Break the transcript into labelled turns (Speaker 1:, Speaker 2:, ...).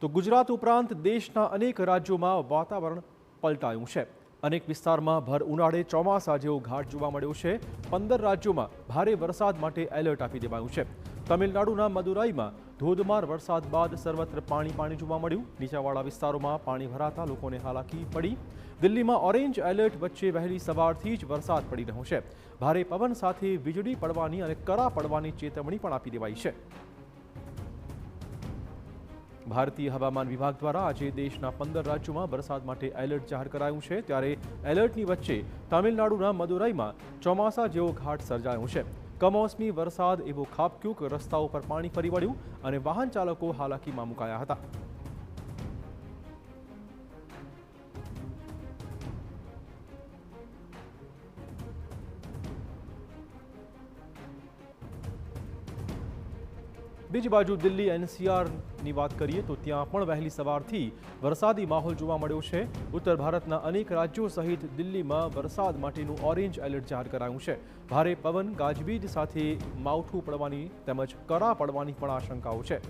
Speaker 1: તો ગુજરાત ઉપરાંત દેશના અનેક રાજ્યોમાં વાતાવરણ પલટાયું છે। અનેક વિસ્તારમાં ભર ઉનાળે ચોમાસા જેવો ઘાટ જોવા મળ્યો છે। 15 રાજ્યોમાં ભારે વરસાદ માટે એલર્ટ આપી દેવાયું છે। તમિલનાડુના મદુરાઈમાં ધોધમાર વરસાદ બાદ સર્વત્ર પાણી જોવા મળ્યું। નીચાણવાળા વિસ્તારોમાં પાણી ભરાતા લોકોને હાલાકી પડી। દિલ્હીમાં ઓરેન્જ એલર્ટ વચ્ચે વહેલી સવારથી જ વરસાદ પડી રહ્યો છે। ભારે પવન સાથે વીજળી પડવાની અને કરા પડવાની ચેતવણી પણ આપી દેવાઈ છે। ભારતીય હવામાન વિભાગ દ્વારા આજે દેશના 15 રાજ્યોમાં વરસાદ માટે એલર્ટ જાહેર કરાયું છે। ત્યારે એલર્ટની વચ્ચે તમિલનાડુના મદુરાઈમાં ચોમાસા જેવો ઘાટ સર્જાયો છે। કમોસમી વરસાદ એવો ખાબક્યો કે રસ્તાઓ પર પાણી ફરી વળ્યું અને વાહન ચાલકો હાલાકીમાં મુકાયા હતા। બીજી બાજુ દિલ્હી એનસીઆરની વાત કરીએ તો ત્યાં પણ વહેલી સવારથી વરસાદી માહોલ જોવા મળ્યો છે। ઉત્તર ભારતના અનેક રાજ્યો સહિત દિલ્હીમાં વરસાદ માટેનું ઓરેન્જ એલર્ટ જાહેર કરાયું છે। ભારે પવન ગાજવીજ સાથે માવઠું પડવાની તેમજ કરા પડવાની પણ આશંકાઓ છે।